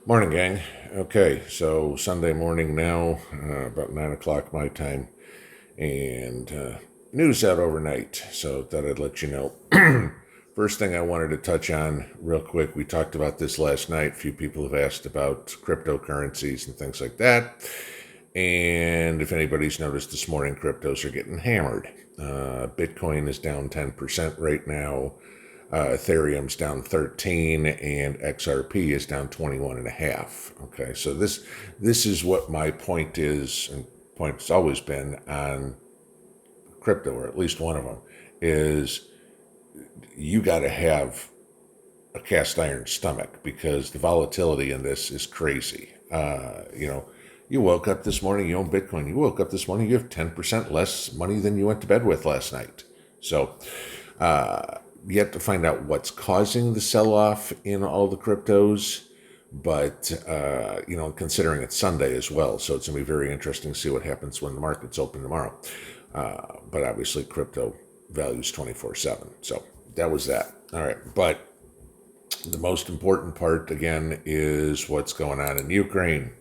Morning, gang. Okay, so Sunday morning now, about 9 o'clock my time, and news out overnight, so thought I'd let you know. First thing I wanted to touch on real quick, we talked about this last night. A few people have asked about cryptocurrencies and things like that. And if anybody's noticed this morning, cryptos are getting hammered. Bitcoin is down 10% right now. Ethereum's down 13 and XRP is down 21 and a half. Okay, so this is what my point is, and point's always been on crypto, or at least one of them, is you got to have a cast iron stomach because the volatility in this is crazy. You woke up this morning, you own Bitcoin. You woke up this morning, you have 10% less money than you went to bed with last night. So, yet to find out what's causing the sell-off in all the cryptos, but considering it's Sunday as well, so it's going to be very interesting to see what happens when the markets open tomorrow. But obviously, crypto values 24/7. So that was that. All right, but the most important part again is what's going on in Ukraine.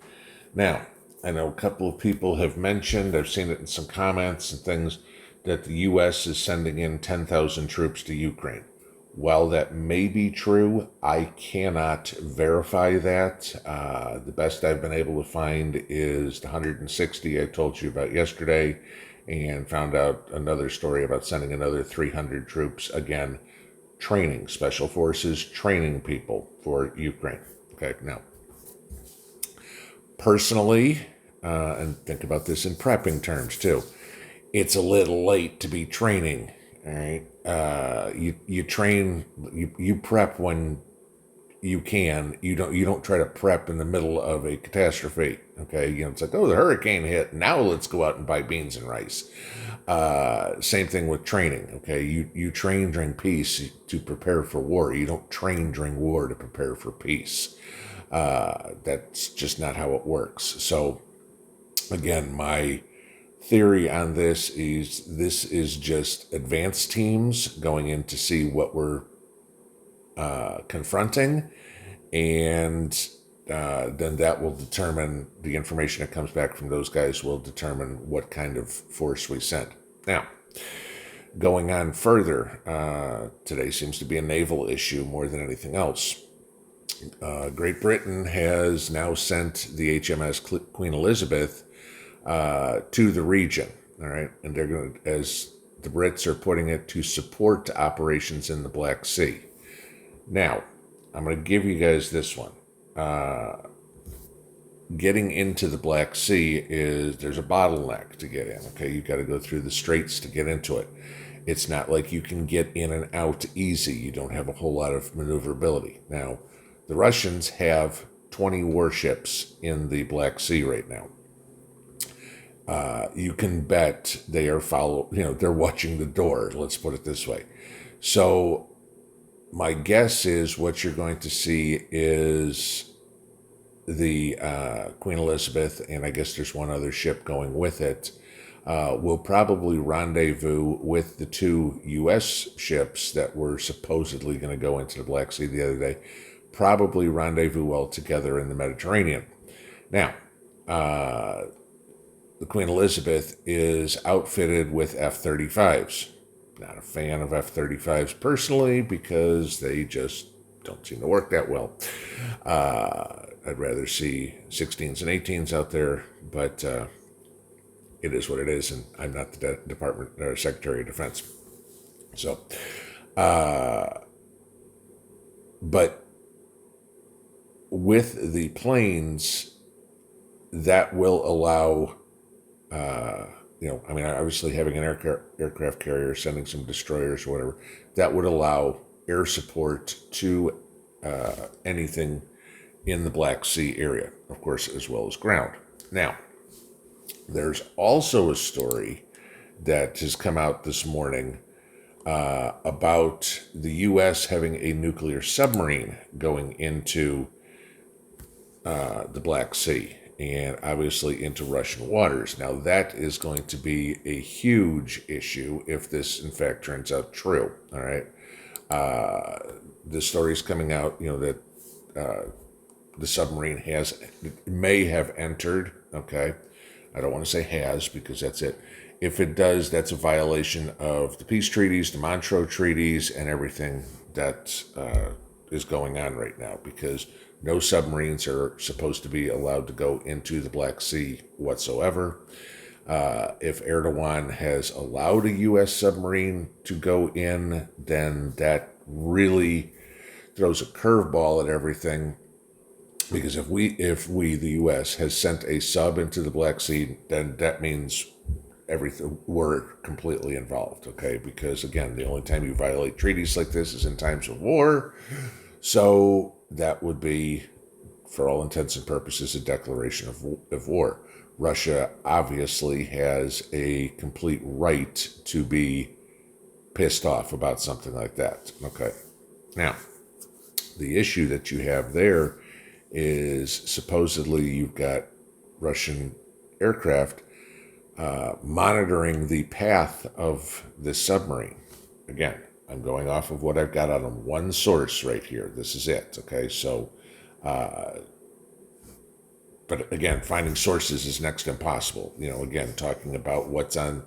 Now, I know a couple of people have mentioned, I've seen it in some comments and things, that the U.S. is sending in 10,000 troops to Ukraine. While that may be true, I cannot verify that. The best I've been able to find is the 160 I told you about yesterday, and found out another story about sending another 300 troops, again, training, special forces, training people for Ukraine. Okay, now, personally, and think about this in prepping terms too, it's a little late to be training. All right, you train, you prep when you can. You don't try to prep in the middle of a catastrophe. Okay, it's like, oh, the hurricane hit. Now let's go out and buy beans and rice. Same thing with training. Okay, you train during peace to prepare for war. You don't train during war to prepare for peace. That's just not how it works. So, again, my theory on this is just advanced teams going in to see what we're confronting, and then that will determine, the information that comes back from those guys will determine what kind of force we send. Now, going on further, today seems to be a naval issue more than anything else. Great Britain has now sent the HMS Queen Elizabeth to the region, all right? And they're going to, as the Brits are putting it, to support operations in the Black Sea. Now, I'm going to give you guys this one. Getting into the Black Sea there's a bottleneck to get in, okay? You got to go through the straits to get into it. It's not like you can get in and out easy. You don't have a whole lot of maneuverability. Now, the Russians have 20 warships in the Black Sea right now. You can bet they are they're watching the door, let's put it this way. So my guess is what you're going to see is the Queen Elizabeth, and I guess there's one other ship going with it, will probably rendezvous with the two U.S. ships that were supposedly going to go into the Black Sea the other day, probably rendezvous all together in the Mediterranean. Now, the Queen Elizabeth is outfitted with F-35s. Not a fan of F-35s personally because they just don't seem to work that well. I'd rather see 16s and 18s out there, but it is what it is, and I'm not the Department or Secretary of Defense. So, but with the planes, that will allow, obviously having an aircraft carrier, sending some destroyers or whatever, that would allow air support to anything in the Black Sea area, of course, as well as ground. Now, there's also a story that has come out this morning about the U.S. having a nuclear submarine going into the Black Sea, and obviously into Russian waters. Now, that is going to be a huge issue if this, in fact, turns out true. All right. The story's coming out, that the submarine may have entered. Okay, I don't want to say has because that's it. If it does, that's a violation of the peace treaties, the Montreux treaties, and everything that is going on right now, because no submarines are supposed to be allowed to go into the Black Sea whatsoever. If Erdogan has allowed a U.S. submarine to go in, then that really throws a curveball at everything. Because if we, the U.S., has sent a sub into the Black Sea, then that means everything, we're completely involved. Okay, because again, the only time you violate treaties like this is in times of war. So that would be, for all intents and purposes, a declaration of war. Russia obviously has a complete right to be pissed off about something like that. Okay. Now, the issue that you have there is supposedly you've got Russian aircraft monitoring the path of this submarine. Again, I'm going off of what I've got on one source right here. This is it. Okay, so, but again, finding sources is next to impossible. You know, again, talking about what's on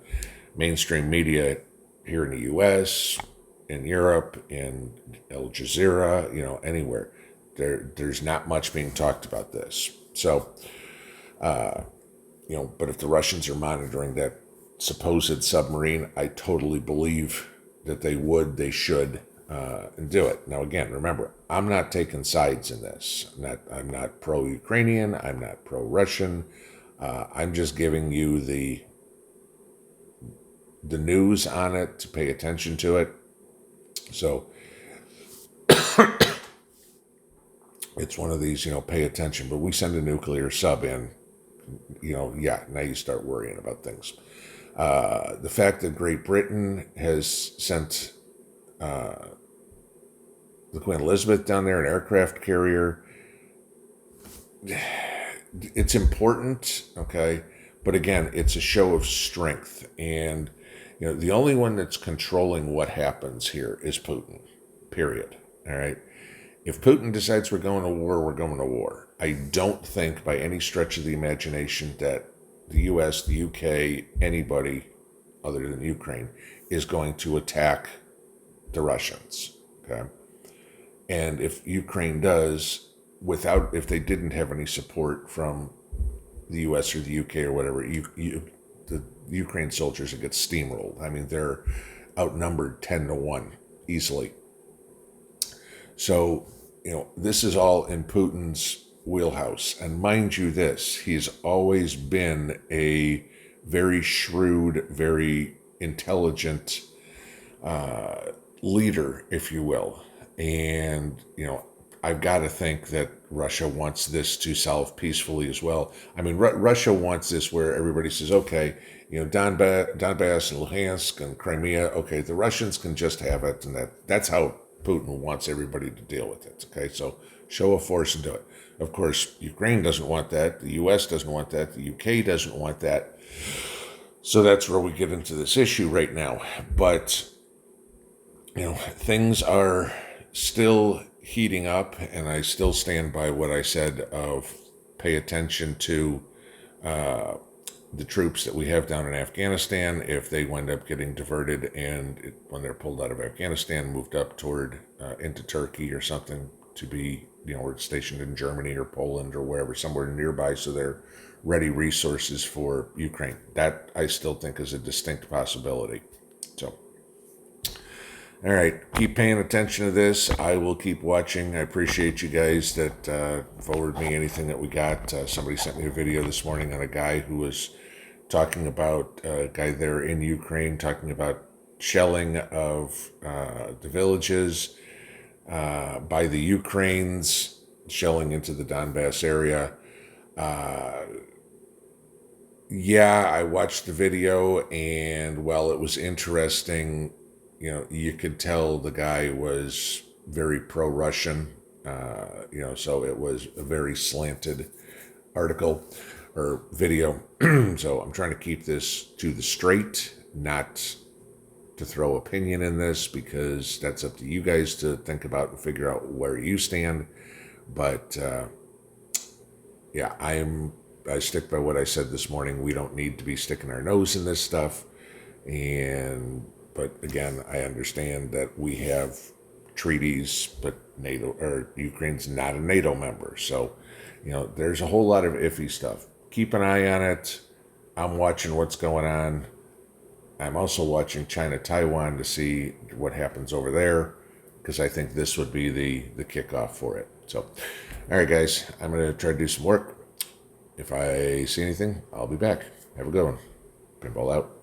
mainstream media here in the U.S., in Europe, in Al Jazeera, you know, anywhere. There's not much being talked about this. So, you know, but if the Russians are monitoring that supposed submarine, I totally believe that they should, and do it. Now, again, remember, I'm not taking sides in this. I'm not pro-Ukrainian. I'm not pro-Russian. I'm just giving you the news on it to pay attention to it. So it's one of these, you know, pay attention. But we send a nuclear sub in, you know, yeah, now you start worrying about things. The fact that Great Britain has sent the Queen Elizabeth down there, an aircraft carrier, it's important, okay? But again, it's a show of strength. And, you know, the only one that's controlling what happens here is Putin, period, all right? If Putin decides we're going to war, we're going to war. I don't think by any stretch of the imagination that the U.S., the U.K., anybody other than Ukraine is going to attack the Russians, okay? And if Ukraine does, if they didn't have any support from the U.S. or the U.K. or whatever, the Ukraine soldiers would get steamrolled. I mean, they're outnumbered 10-1 easily. So, you know, this is all in Putin's wheelhouse. And mind you this, he's always been a very shrewd, very intelligent leader, if you will. And, you know, I've got to think that Russia wants this to solve peacefully as well. I mean, Russia wants this where everybody says, okay, you know, Donbass and Luhansk and Crimea, okay, the Russians can just have it. And that's how Putin wants everybody to deal with it. Okay, so show of force and do it. Of course, Ukraine doesn't want that. The U.S. doesn't want that. The U.K. doesn't want that. So that's where we get into this issue right now. But, you know, things are still heating up, and I still stand by what I said of pay attention to the troops that we have down in Afghanistan. If they wind up getting diverted and when they're pulled out of Afghanistan, moved up toward into Turkey or something to be, you know, or stationed in Germany or Poland or wherever, somewhere nearby, so they're ready resources for Ukraine. That I still think is a distinct possibility. So, all right, keep paying attention to this. I will keep watching. I appreciate you guys that forward me anything that we got. Somebody sent me a video this morning on a guy who was talking about a guy there in Ukraine, talking about shelling of the villages by the Ukrainians, shelling into the Donbass area. Yeah, I watched the video, and while it was interesting, you know, you could tell the guy was very pro-Russian, you know, so it was a very slanted article or video. So I'm trying to keep this to the straight, not to throw opinion in this, because that's up to you guys to think about and figure out where you stand. But yeah, I stick by what I said this morning. We don't need to be sticking our nose in this stuff. But again, I understand that we have treaties, but NATO or Ukraine's not a NATO member. So, there's a whole lot of iffy stuff. Keep an eye on it. I'm watching what's going on. I'm also watching China Taiwan to see what happens over there, because I think this would be the kickoff for it. So, all right, guys, I'm going to try to do some work. If I see anything, I'll be back. Have a good one. Pinball out.